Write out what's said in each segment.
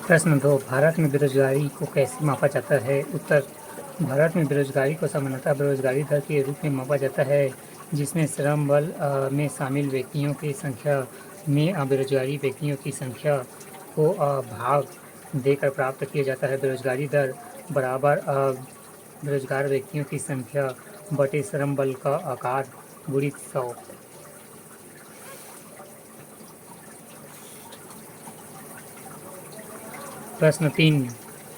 प्रश्न 2, भारत में बेरोजगारी को कैसे मापा जाता है? उत्तर, भारत में बेरोजगारी को सामान्यतः बेरोजगारी दर के रूप में मापा जाता है, जिसमें श्रम बल में शामिल व्यक्तियों की संख्या में बेरोजगारी व्यक्तियों की संख्या को भाग देकर प्राप्त किया जाता है। बेरोजगारी दर बराबर बेरोजगार व्यक्तियों की संख्या बटे श्रम बल का आकार गुणित 100। प्रश्न 3,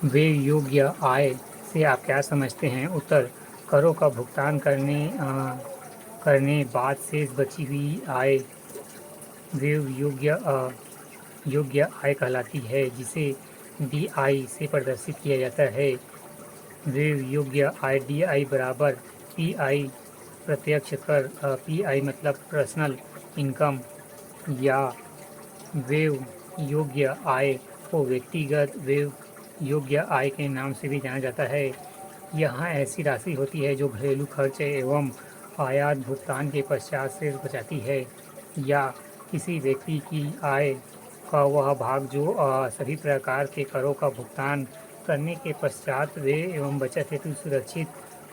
व्यय योग्य आय से आप क्या समझते हैं? उत्तर, करों का भुगतान करने बाद शेष बची हुई आय व्यय योग्य आय कहलाती है, जिसे DI से प्रदर्शित किया जाता है। व्यय योग्य आय DI बराबर PI प्रत्यक्ष कर, PI मतलब पर्सनल इनकम, या व्यय योग्य आय को व्यक्तिगत व्यय योग्य आय के नाम से भी जाना जाता है। यहाँ ऐसी राशि होती है जो घरेलू खर्च एवं आयात भुगतान के पश्चात शेष बचाती है, या किसी व्यक्ति की आय का वह भाग जो सभी प्रकार के करों का भुगतान करने के पश्चात व्यय एवं बचत हेतु सुरक्षित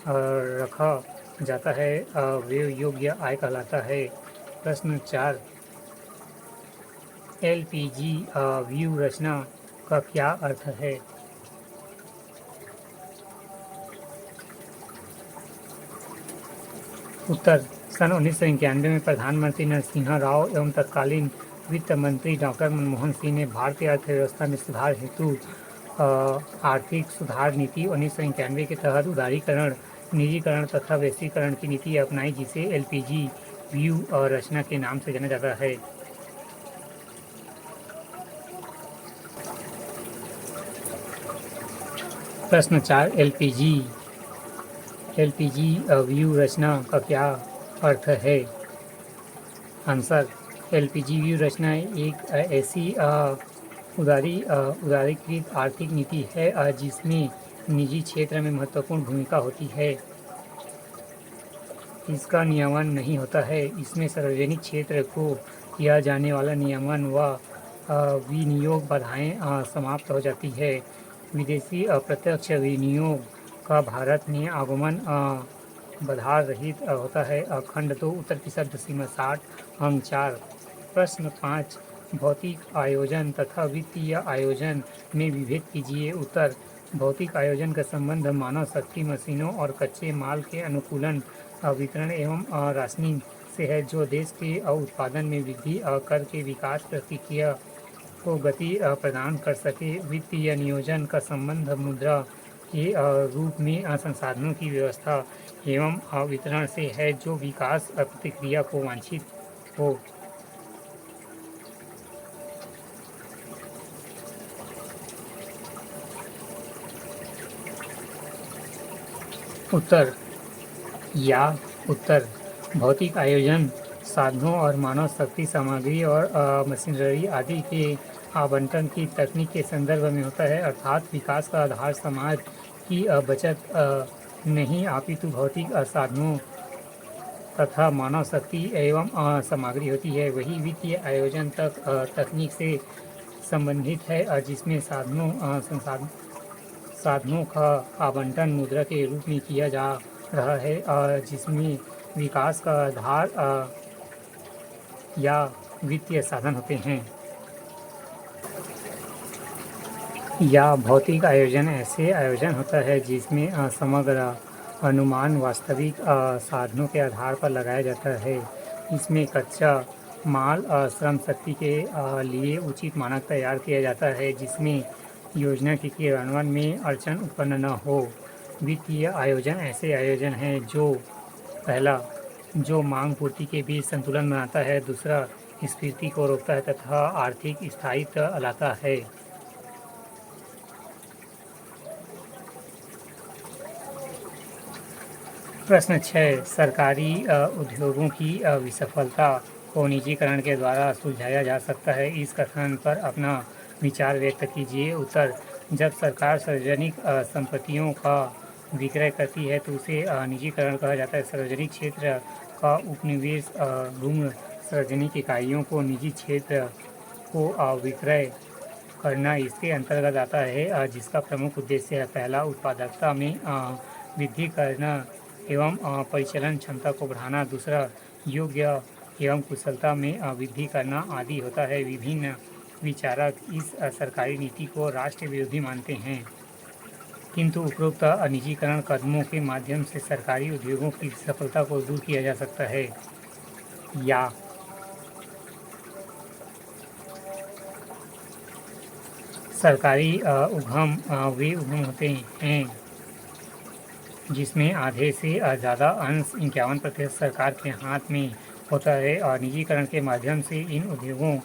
रखा जाता है, व्यय योग्य आय कहलाता है। प्रश्न 4, LPG व्यू रचना का क्या अर्थ है? उत्तर, सन 1991 में प्रधानमंत्री नरसिम्हा राव एवं तत्कालीन वित्त मंत्री डॉक्टर मनमोहन सिंह ने भारतीय अर्थव्यवस्था में सुधार हेतु आर्थिक सुधार नीति 1991 के तहत उदारीकरण, निजीकरण तथा वैश्वीकरण की नीति अपनाई, जिसे LPG व्यू रचना के नाम से जाना जाता है। प्रश्न 4, LPG व्यू रचना का क्या अर्थ है? आंसर, LPG व्यू रचना एक ऐसी उदारीकृत आर्थिक नीति है जिसमें निजी क्षेत्र में महत्वपूर्ण भूमिका होती है। इसका नियमन नहीं होता है। इसमें सार्वजनिक क्षेत्र को किया जाने वाला नियमन व विनियोग बाधाएं समाप्त हो जाती है। विदेशी अप्रत्यक्ष विनियोग का भारत में आगमन बाधा रहित होता है। खंड 2 उत्तर की शब्द सीमा 60 अंक 4। प्रश्न 5, भौतिक आयोजन तथा वित्तीय आयोजन में विभेद कीजिए। उत्तर, भौतिक आयोजन का संबंध मानव शक्ति, मशीनों और कच्चे माल के अनुकूलन, वितरण एवं राशनिंग से है, जो देश के उत्पादन में वृद्धि कर के विकास प्रक्रिया को गति प्रदान कर सके। वित्तीय नियोजन का संबंध मुद्रा के रूप में संसाधनों की व्यवस्था एवं वितरण से है, जो विकास प्रक्रिया को वांछित हो। उत्तर, भौतिक आयोजन साधनों और मानव शक्ति, सामग्री और मशीनरी आदि के आवंटन की तकनीक के संदर्भ में होता है, अर्थात विकास का आधार समाज की बचत नहीं अपितु भौतिक साधनों तथा मानव शक्ति एवं सामग्री होती है। वही वित्तीय आयोजन तकनीक से संबंधित है, जिसमें साधनों का आवंटन मुद्रा के रूप में किया जा रहा है, जिसमें विकास का आधार या वित्तीय साधन होते हैं। या भौतिक आयोजन ऐसे आयोजन होता है जिसमें समग्र अनुमान वास्तविक साधनों के आधार पर लगाया जाता है। इसमें कच्चा माल श्रम शक्ति के लिए उचित मानक तैयार किया जाता है, जिसमें योजना के क्रियान्वयन में अड़चन उत्पन्न न हो। वित्तीय आयोजन ऐसे आयोजन हैं जो पहला, जो मांग पूर्ति के बीच संतुलन बनाता है, दूसरा स्फीति को रोकता है तथा आर्थिक स्थायित्व लाता है। प्रश्न 6, सरकारी उद्योगों की विसफलता को निजीकरण के द्वारा सुलझाया जा सकता है। इस कथन पर अपना विचार व्यक्त कीजिए। उत्तर, जब सरकार सार्वजनिक संपत्तियों का विक्रय करती है तो उसे निजीकरण कहा जाता है। सार्वजनिक क्षेत्र का उपनिवेश ऋण सार्वजनिक इकाइयों को निजी क्षेत्र को विक्रय करना इसके अंतर्गत आता है, जिसका प्रमुख उद्देश्य है पहला उत्पादकता में वृद्धि करना एवं परिचालन क्षमता को बढ़ाना, दूसरा योग्य एवं कुशलता में वृद्धि करना आदि होता है। विभिन्न विचारक इस सरकारी नीति को राष्ट्र विरोधी मानते हैं, किंतु उपरोक्त निजीकरण कदमों के माध्यम से सरकारी उद्योगों की सफलता को दूर किया जा सकता है। या सरकारी वे उद्यम होते हैं जिसमें आधे से ज़्यादा अंश 51% सरकार के हाथ में होता है, और निजीकरण के माध्यम से इन उद्योगों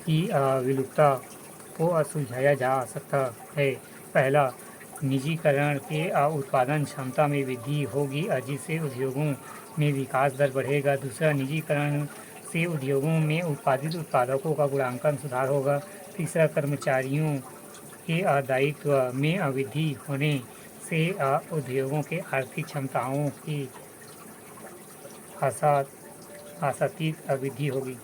की विलुप्तता को सुलझाया जा सकता है। पहला, निजीकरण के उत्पादन क्षमता में वृद्धि होगी, जिससे उद्योगों में विकास दर बढ़ेगा। दूसरा, निजीकरण से उद्योगों में उत्पादित उत्पादों का गुणांकन सुधार होगा। तीसरा, कर्मचारियों के दायित्व में वृद्धि होने से उद्योगों के आर्थिक क्षमताओं की आशातीत वृद्धि होगी।